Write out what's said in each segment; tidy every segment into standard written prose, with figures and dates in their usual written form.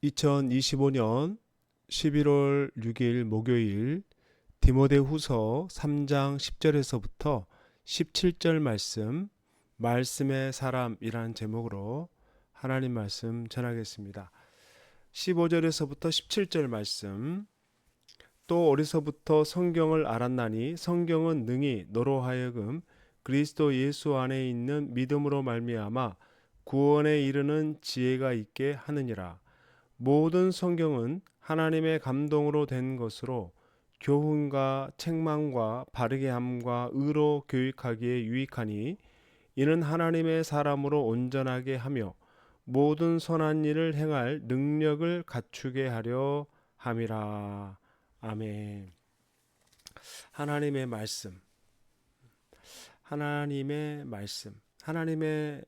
2025년 11월 6일 목요일 디모데후서 3장 10절에서부터 17절 말씀의 사람이라는 제목으로 하나님 말씀 전하겠습니다. 15절에서부터 17절 말씀. 또 어려서부터 성경을 알았나니 성경은 능히 너로 하여금 그리스도 예수 안에 있는 믿음으로 말미암아 구원에 이르는 지혜가 있게 하느니라. 모든 성경은 하나님의 감동으로 된 것으로 교훈과 책망과 바르게 함과 의로 교육하기에 유익하니 이는 하나님의 사람으로 온전하게 하며 모든 선한 일을 행할 능력을 갖추게 하려 함이라. 아멘. 하나님의 말씀. 하나님의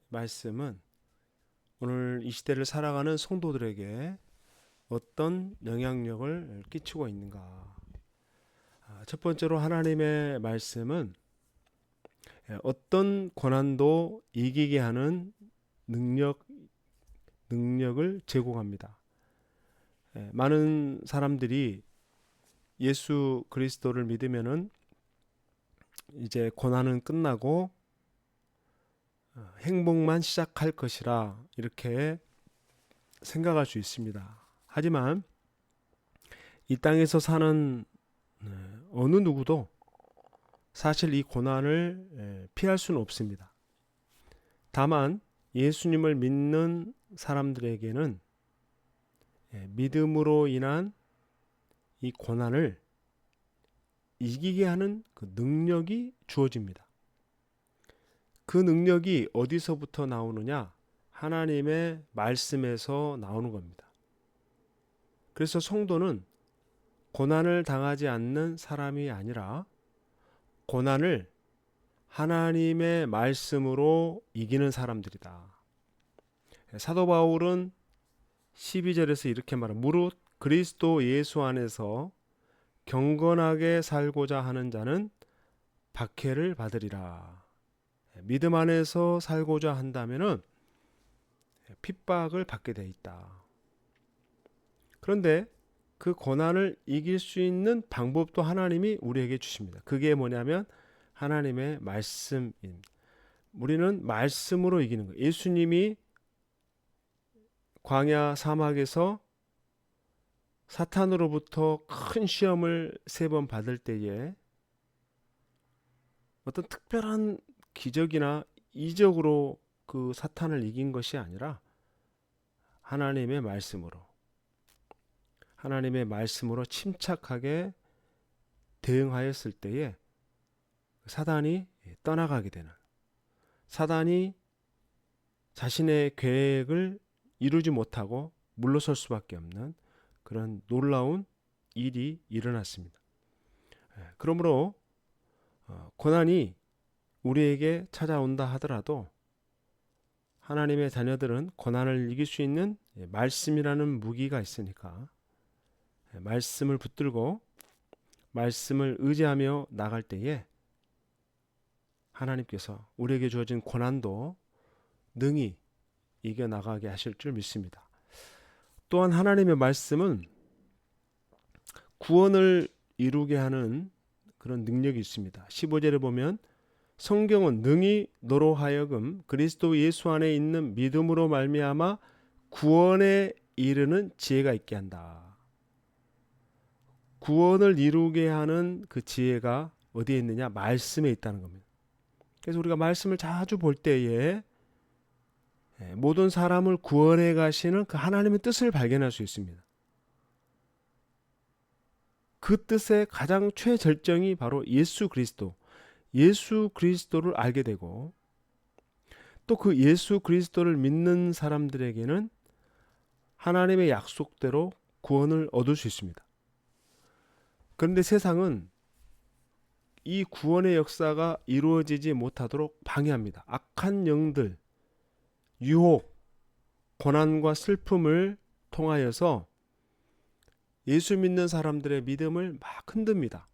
말씀은 오늘 이 시대를 살아가는 성도들에게 어떤 영향력을 끼치고 있는가? 첫 번째로 하나님의 말씀은 어떤 고난도 이기게 하는 능력을 제공합니다. 많은 사람들이 예수 그리스도를 믿으면은 이제 고난은 끝나고 행복만 시작할 것이라 이렇게 생각할 수 있습니다. 하지만 이 땅에서 사는 어느 누구도 사실 이 고난을 피할 수는 없습니다. 다만 예수님을 믿는 사람들에게는 믿음으로 인한 이 고난을 이기게 하는 그 능력이 주어집니다. 그 능력이 어디서부터 나오느냐? 하나님의 말씀에서 나오는 겁니다. 그래서 성도는 고난을 당하지 않는 사람이 아니라 고난을 하나님의 말씀으로 이기는 사람들이다. 사도 바울은 12절에서 이렇게 말합니다. 무릇 그리스도 예수 안에서 경건하게 살고자 하는 자는 박해를 받으리라. 믿음 안에서 살고자 한다면은 핍박을 받게 돼 있다. 그런데 그 고난을 이길 수 있는 방법도 하나님이 우리에게 주십니다. 그게 뭐냐면 하나님의 말씀입니다. 우리는 말씀으로 이기는 거예요. 예수님이 광야 사막에서 사탄으로부터 큰 시험을 3번 받을 때에 어떤 특별한 기적이나 이적으로 그 사탄을 이긴 것이 아니라 하나님의 말씀으로 침착하게 대응하였을 때에 사단이 떠나가게 되는, 사단이 자신의 계획을 이루지 못하고 물러설 수밖에 없는 그런 놀라운 일이 일어났습니다. 그러므로 고난이 우리에게 찾아온다 하더라도 하나님의 자녀들은 고난을 이길 수 있는 말씀이라는 무기가 있으니까 말씀을 붙들고 말씀을 의지하며 나갈 때에 하나님께서 우리에게 주어진 고난도 능히 이겨나가게 하실 줄 믿습니다. 또한 하나님의 말씀은 구원을 이루게 하는 그런 능력이 있습니다. 15절에 보면 성경은 능히 너로 하여금 그리스도 예수 안에 있는 믿음으로 말미암아 구원에 이르는 지혜가 있게 한다. 구원을 이루게 하는 그 지혜가 어디에 있느냐? 말씀에 있다는 겁니다. 그래서 우리가 말씀을 자주 볼 때에 모든 사람을 구원해 가시는 그 하나님의 뜻을 발견할 수 있습니다. 그 뜻의 가장 최절정이 바로 예수 그리스도를 알게 되고 또 그 예수 그리스도를 믿는 사람들에게는 하나님의 약속대로 구원을 얻을 수 있습니다. 그런데 세상은 이 구원의 역사가 이루어지지 못하도록 방해합니다. 악한 영들, 유혹, 고난과 슬픔을 통하여서 예수 믿는 사람들의 믿음을 막 흔듭니다.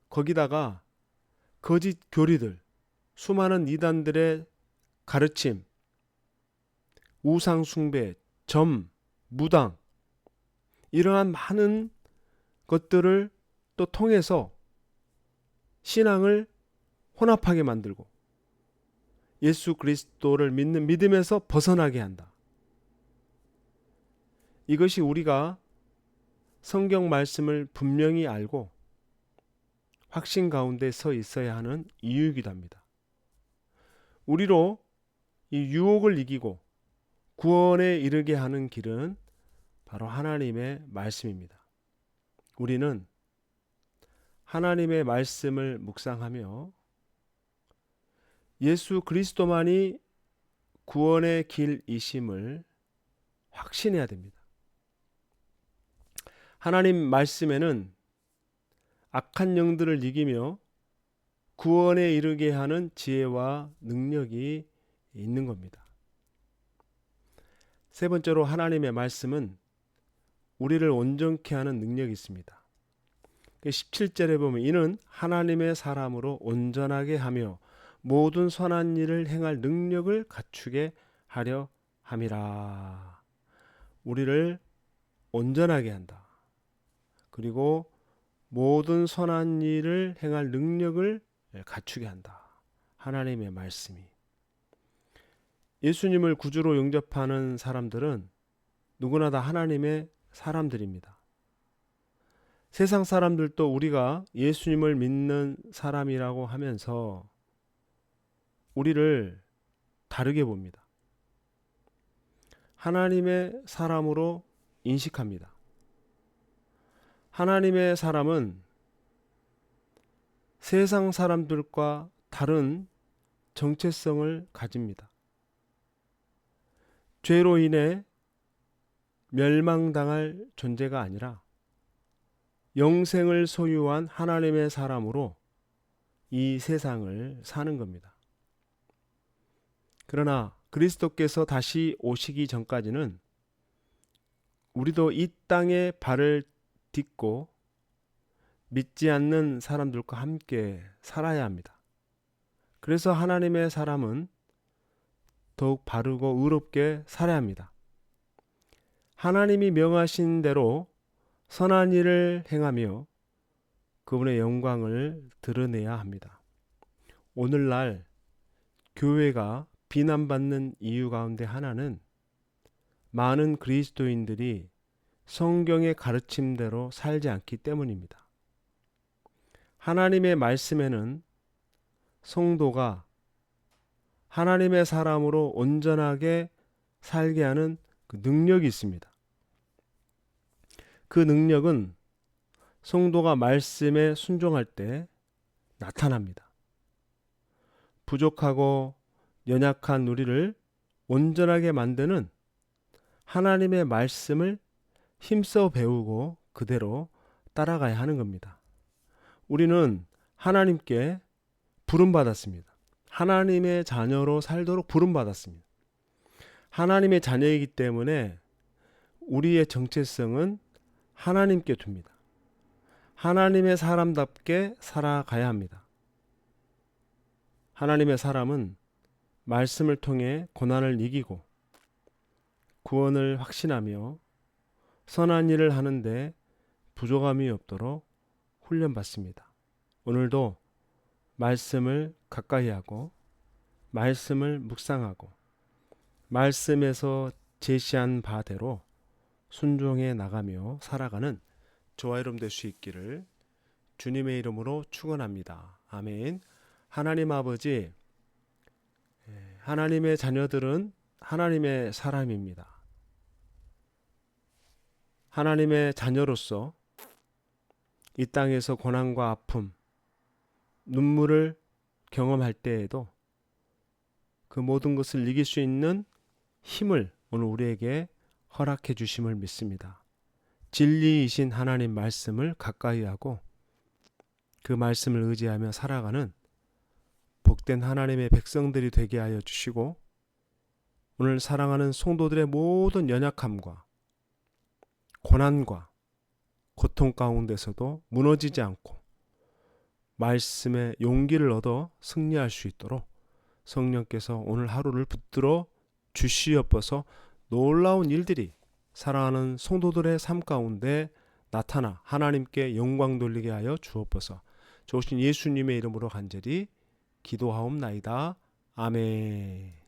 거기다가 거짓 교리들, 수많은 이단들의 가르침, 우상 숭배, 무당, 이러한 많은 것들을 또 통해서 신앙을 혼합하게 만들고 예수 그리스도를 믿는 믿음에서 벗어나게 한다. 이것이 우리가 성경 말씀을 분명히 알고 확신 가운데 서 있어야 하는 이유이기도 합니다. 우리로 이 유혹을 이기고 구원에 이르게 하는 길은 바로 하나님의 말씀입니다. 우리는 하나님의 말씀을 묵상하며 예수 그리스도만이 구원의 길이심을 확신해야 됩니다. 하나님 말씀에는 악한 영들을 이기며 구원에 이르게 하는 지혜와 능력이 있는 겁니다. 세 번째로 하나님의 말씀은 우리를 온전케 하는 능력이 있습니다. 17절에 보면 이는 하나님의 사람으로 온전하게 하며 모든 선한 일을 행할 능력을 갖추게 하려 함이라. 우리를 온전하게 한다. 그리고 모든 선한 일을 행할 능력을 갖추게 한다. 하나님의 말씀이. 예수님을 구주로 영접하는 사람들은 누구나 다 하나님의 사람들입니다. 세상 사람들도 우리가 예수님을 믿는 사람이라고 하면서 우리를 다르게 봅니다. 하나님의 사람으로 인식합니다. 하나님의 사람은 세상 사람들과 다른 정체성을 가집니다. 죄로 인해 멸망당할 존재가 아니라 영생을 소유한 하나님의 사람으로 이 세상을 사는 겁니다. 그러나 그리스도께서 다시 오시기 전까지는 우리도 이 땅에 발을 딛고 믿지 않는 사람들과 함께 살아야 합니다. 그래서 하나님의 사람은 더욱 바르고 의롭게 살아야 합니다. 하나님이 명하신 대로 선한 일을 행하며 그분의 영광을 드러내야 합니다. 오늘날 교회가 비난받는 이유 가운데 하나는 많은 그리스도인들이 성경의 가르침대로 살지 않기 때문입니다. 하나님의 말씀에는 성도가 하나님의 사람으로 온전하게 살게 하는 그 능력이 있습니다. 그 능력은 성도가 말씀에 순종할 때 나타납니다. 부족하고 연약한 우리를 온전하게 만드는 하나님의 말씀을 힘써 배우고 그대로 따라가야 하는 겁니다. 우리는 하나님께 부름받았습니다. 하나님의 자녀로 살도록 부름받았습니다. 하나님의 자녀이기 때문에 우리의 정체성은 하나님께 둡니다. 하나님의 사람답게 살아가야 합니다. 하나님의 사람은 말씀을 통해 고난을 이기고 구원을 확신하며 선한 일을 하는데 부족함이 없도록 훈련받습니다. 오늘도 말씀을 가까이 하고 말씀을 묵상하고 말씀에서 제시한 바대로 순종해 나가며 살아가는 저와 여러분 될 수 있기를 주님의 이름으로 축원합니다. 아멘. 하나님 아버지, 하나님의 자녀들은 하나님의 사람입니다. 하나님의 자녀로서 이 땅에서 고난과 아픔, 눈물을 경험할 때에도 그 모든 것을 이길 수 있는 힘을 오늘 우리에게 허락해 주심을 믿습니다. 진리이신 하나님 말씀을 가까이 하고 그 말씀을 의지하며 살아가는 복된 하나님의 백성들이 되게 하여 주시고 오늘 사랑하는 성도들의 모든 연약함과 고난과 고통 가운데서도 무너지지 않고 말씀의 용기를 얻어 승리할 수 있도록 성령께서 오늘 하루를 붙들어 주시옵소서. 놀라운 일들이 사랑하는 성도들의 삶 가운데 나타나 하나님께 영광 돌리게 하여 주옵소서. 좋으신 예수님의 이름으로 간절히 기도하옵나이다. 아멘.